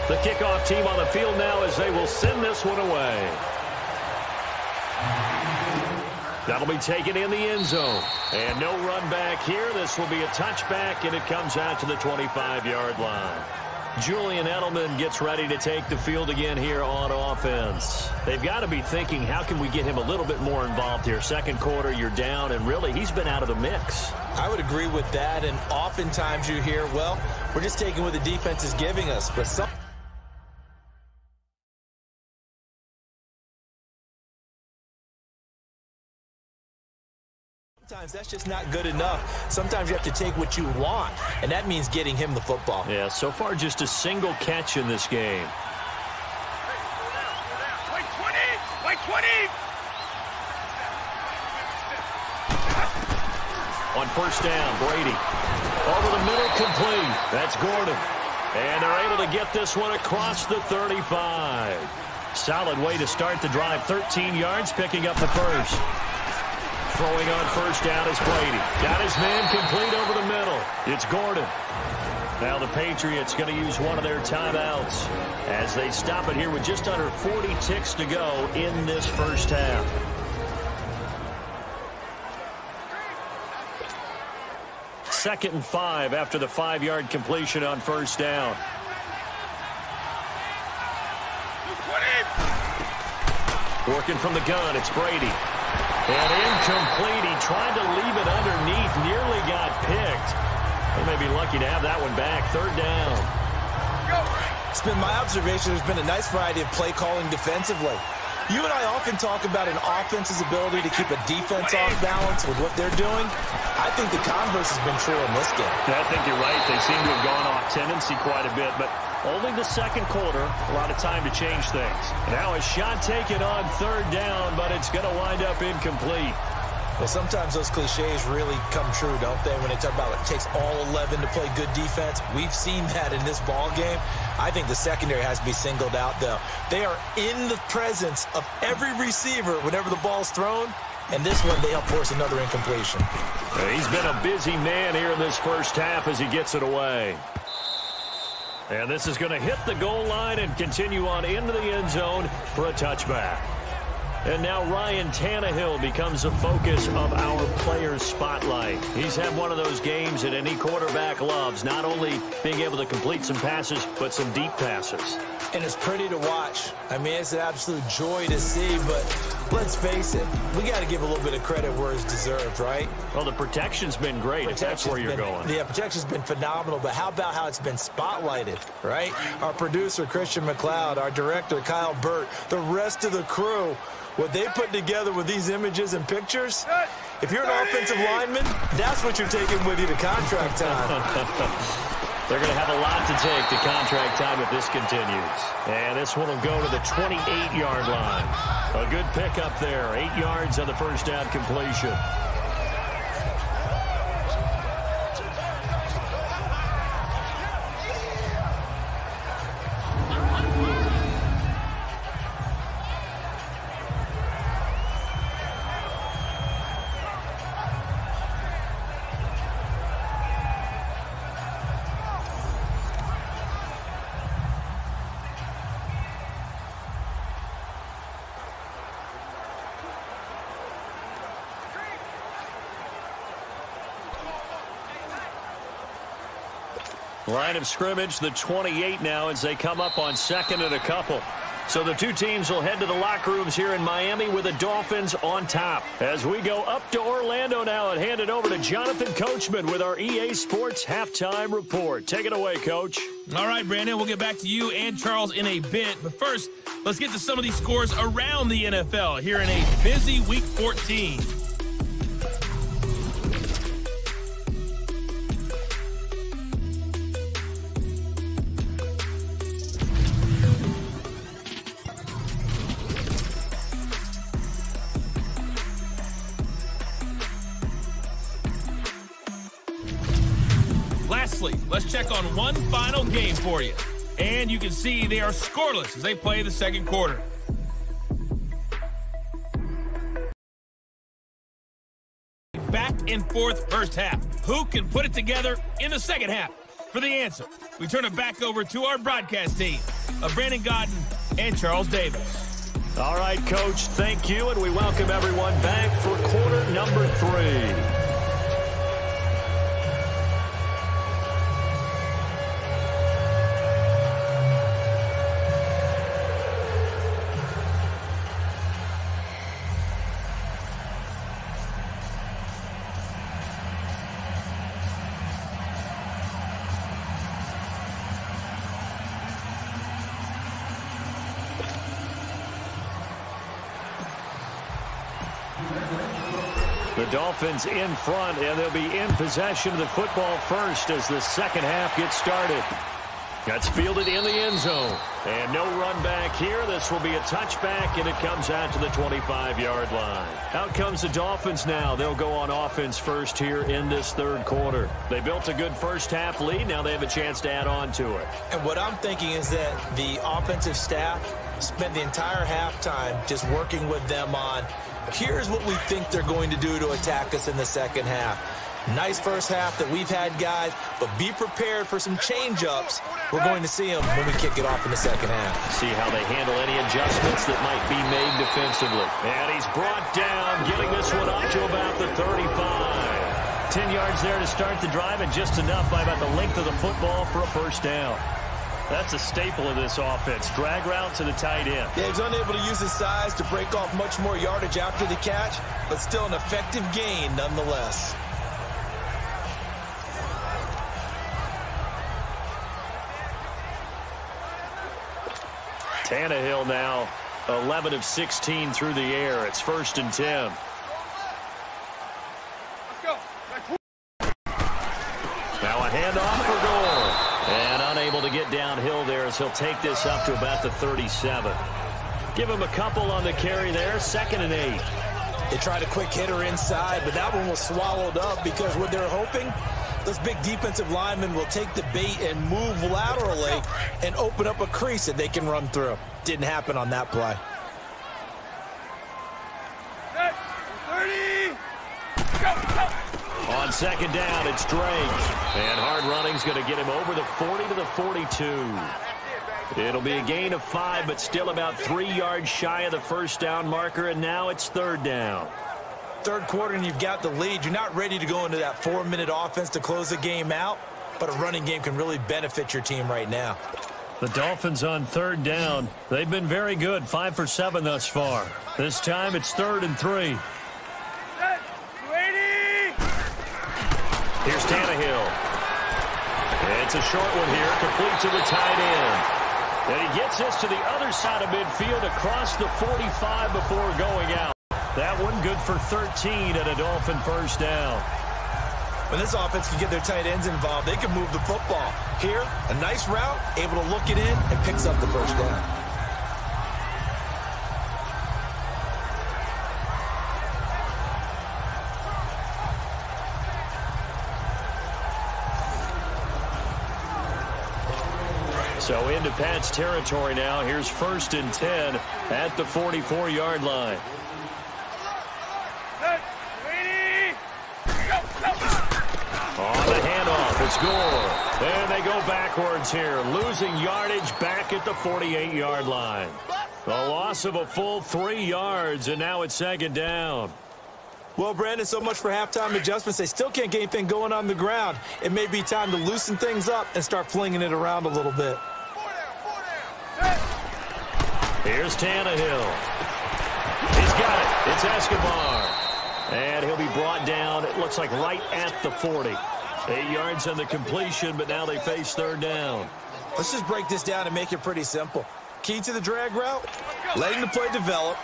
The kickoff team on the field now as they will send this one away. That'll be taken in the end zone. And no run back here. This will be a touchback, and it comes out to the 25-yard line. Julian Edelman gets ready to take the field again here on offense. They've got to be thinking, how can we get him a little bit more involved here? Second quarter, you're down, and really, he's been out of the mix. I would agree with that, and oftentimes you hear, well, we're just taking what the defense is giving us. But sometimes that's just not good enough. Sometimes you have to take what you want, and that means getting him the football. Yeah, so far just a single catch in this game. Wait 20! On first down, Brady. Over the middle, complete. That's Gordon. And they're able to get this one across the 35. Solid way to start the drive. 13 yards, picking up the first. Throwing on first down is Brady. Got his man complete over the middle. It's Gordon. Now the Patriots going to use one of their timeouts as they stop it here with just under 40 ticks to go in this first half. Second and 5 after the 5-yard completion on first down. Working from the gun, it's Brady. And incomplete. He tried to leave it underneath. Nearly got picked. They may be lucky to have that one back. Third down. It's been my observation there's been a nice variety of play calling defensively. You and I often talk about an offense's ability to keep a defense off balance with what they're doing. I think the converse has been true in this game. I think you're right. They seem to have gone off tendency quite a bit, but only the second quarter, a lot of time to change things. Now a shot taken on third down, but it's going to wind up incomplete. Well, sometimes those cliches really come true, don't they, when they talk about it takes all 11 to play good defense. We've seen that in this ball game. I think the secondary has to be singled out, though. They are in the presence of every receiver whenever the ball's thrown, and this one they help force another incompletion. He's been a busy man here in this first half as he gets it away. And this is going to hit the goal line and continue on into the end zone for a touchback. And now Ryan Tannehill becomes the focus of our players' spotlight. He's had one of those games that any quarterback loves, not only being able to complete some passes, but some deep passes. And it's pretty to watch. I mean, it's an absolute joy to see, but let's face it, we got to give a little bit of credit where it's deserved, right? Well, the protection's been great, if that's where you're going. Yeah, protection's been phenomenal, but how about how it's been spotlighted, right? Our producer, Christian McLeod, our director, Kyle Burt, the rest of the crew, what they put together with these images and pictures, if you're an offensive lineman, that's what you're taking with you to contract time. They're going to have a lot to take to contract time if this continues. And this one will go to the 28-yard line. A good pickup there. 8 yards on the first down completion. Line of scrimmage, the 28 now as they come up on second and a couple. So the two teams will head to the locker rooms here in Miami with the Dolphins on top. As we go up to Orlando now and hand it over to Jonathan Coachman with our EA Sports Halftime Report. Take it away, Coach. All right, Brandon, we'll get back to you and Charles in a bit. But first, let's get to some of these scores around the NFL here in a busy Week 14. Lastly, let's check on one final game for you. And you can see they are scoreless as they play the second quarter. Back and forth first half. Who can put it together in the second half? For the answer, we turn it back over to our broadcast team. of Brandon Godden and Charles Davis. All right, Coach, thank you, and we welcome everyone back for quarter number 3. The Dolphins in front, and they'll be in possession of the football first as the second half gets started. That's fielded in the end zone. And no run back here. This will be a touchback, and it comes out to the 25-yard line. Out comes the Dolphins now. They'll go on offense first here in this third quarter. They built a good first-half lead. Now they have a chance to add on to it. And what I'm thinking is that the offensive staff spent the entire halftime just working with them on, here's what we think they're going to do to attack us in the second half. Nice first half that we've had, guys, but be prepared for some change-ups. We're going to see them when we kick it off in the second half. See how they handle any adjustments that might be made defensively. And he's brought down, getting this one up to about the 35. 10 yards there to start the drive, and just enough by about the length of the football for a first down. That's a staple of this offense. Drag route to the tight end. Yeah, he's unable to use his size to break off much more yardage after the catch, but still an effective gain nonetheless. Tannehill now 11 of 16 through the air. It's 1st and 10. Now a handoff for Gore. And unable to get downhill there as he'll take this up to about the 37. Give him a couple on the carry there. 2nd and 8. They tried a quick hitter inside, but that one was swallowed up because what they're hoping, those big defensive linemen will take the bait and move laterally and open up a crease that they can run through. Didn't happen on that play. 30. Go. On 2nd down, it's Drake. And hard running's going to get him over the 40 to the 42. It'll be a gain of 5, but still about 3 yards shy of the first down marker, and now it's 3rd down. Third quarter and you've got the lead. You're not ready to go into that 4-minute offense to close the game out, but a running game can really benefit your team right now. The Dolphins on 3rd down. They've been very good, 5 for 7 thus far. This time it's 3rd and 3. Here's Tannehill. It's a short one here, complete to the tight end. And he gets this to the other side of midfield across the 45 before going out. That one good for 13 at a Dolphin first down. When this offense can get their tight ends involved, they can move the football. Here, a nice route, able to look it in, and picks up the first down. So into Pat's territory now. Here's 1st and 10 at the 44-yard line. On the handoff, it's Gore. And they go backwards here, losing yardage back at the 48-yard line. The loss of a full 3 yards, and now it's 2nd down. Well, Brandon, so much for halftime adjustments. They still can't get anything going on the ground. It may be time to loosen things up and start flinging it around a little bit. Here's Tannehill. He's got it. It's Escobar. And he'll be brought down, it looks like right at the 40. 8 yards on the completion, but now they face 3rd down. Let's just break this down and make it pretty simple. Key to the drag route, letting the play develop,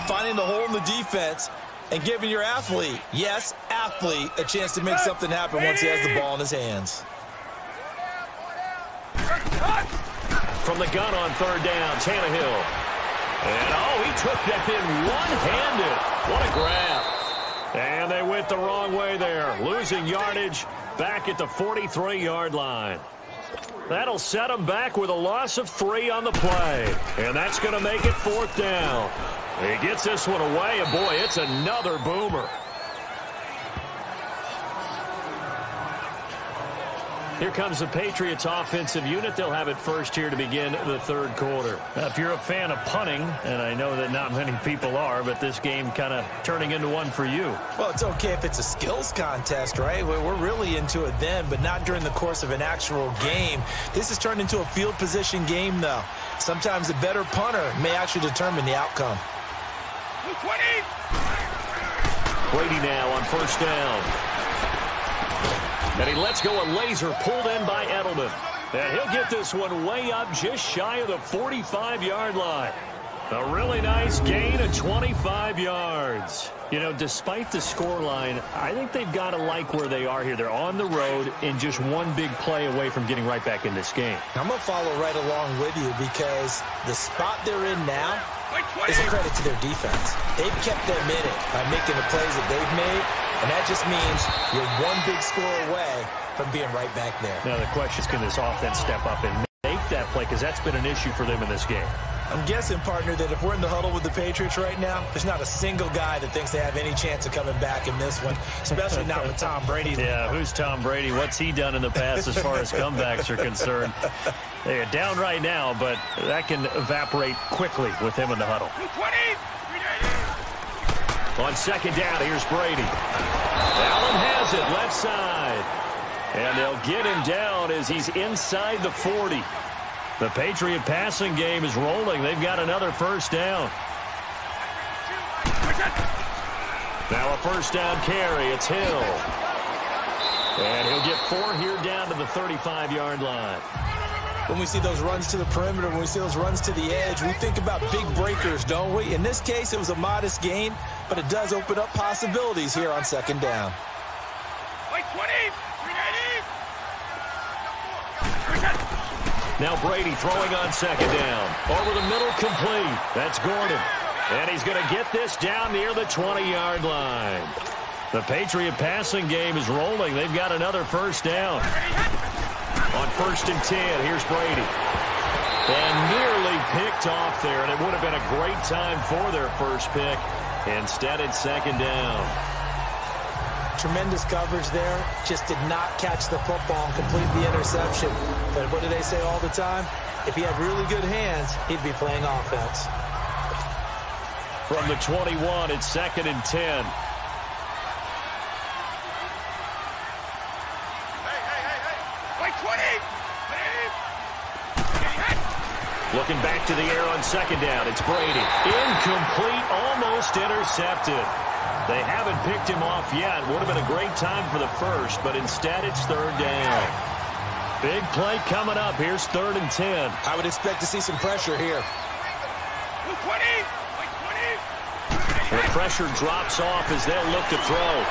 finding the hole in the defense, and giving your athlete, yes, athlete, a chance to make something happen once he has the ball in his hands. From the gun on 3rd down, Tannehill. And, oh, he took that in one-handed. What a grab. And they went the wrong way there, losing yardage back at the 43-yard line. That'll set them back with a loss of 3 on the play. And that's going to make it 4th down. He gets this one away, and boy, it's another boomer. Here comes the Patriots offensive unit. They'll have it first here to begin the third quarter. If you're a fan of punting, and I know that not many people are, but this game kind of turning into one for you. Well, it's okay if it's a skills contest, right? We're really into it then, but not during the course of an actual game. This has turned into a field position game, though. Sometimes a better punter may actually determine the outcome. 20. Brady now on first down. And he lets go a laser pulled in by Edelman. And he'll get this one way up just shy of the 45-yard line. A really nice gain of 25 yards. You know, despite the scoreline, I think they've got to like where they are here. They're on the road and just one big play away from getting right back in this game. I'm going to follow right along with you because the spot they're in now is a credit to their defense. They've kept them in it by making the plays that they've made, and that just means you're one big score away from being right back there. Now the question is, can this offense step up and make that play? Because that's been an issue for them in this game. I'm guessing, partner, that if we're in the huddle with the Patriots right now, there's not a single guy that thinks they have any chance of coming back in this one, especially not with Tom Brady. Yeah, who's Tom Brady? What's he done in the past as far as comebacks are concerned? They're down right now, but that can evaporate quickly with him in the huddle. 20. On second down, here's Brady. Allen has it, left side. And they'll get him down as he's inside the 40. The Patriot passing game is rolling. They've got another first down. Now a first down carry. It's Hill. And he'll get 4 here down to the 35-yard line. When we see those runs to the perimeter, when we see those runs to the edge, we think about big breakers, don't we? In this case, it was a modest gain, but it does open up possibilities here on second down. 20. Now Brady throwing on second down. Over the middle, complete. That's Gordon. And he's going to get this down near the 20-yard line. The Patriot passing game is rolling. They've got another first down. On first and 10, here's Brady. And nearly picked off there, and it would have been a great time for their first pick. Instead, it's second down. Tremendous coverage there. Just did not catch the football and complete the interception. But what do they say all the time? If he had really good hands, he'd be playing offense. From the 21, it's second and 10. Looking back to the air on second down. It's Brady. Incomplete, almost intercepted. They haven't picked him off yet. Would have been a great time for the first, but instead it's third down. Big play coming up. Here's third and 10. I would expect to see some pressure here. 20. The pressure drops off as they'll look to throw.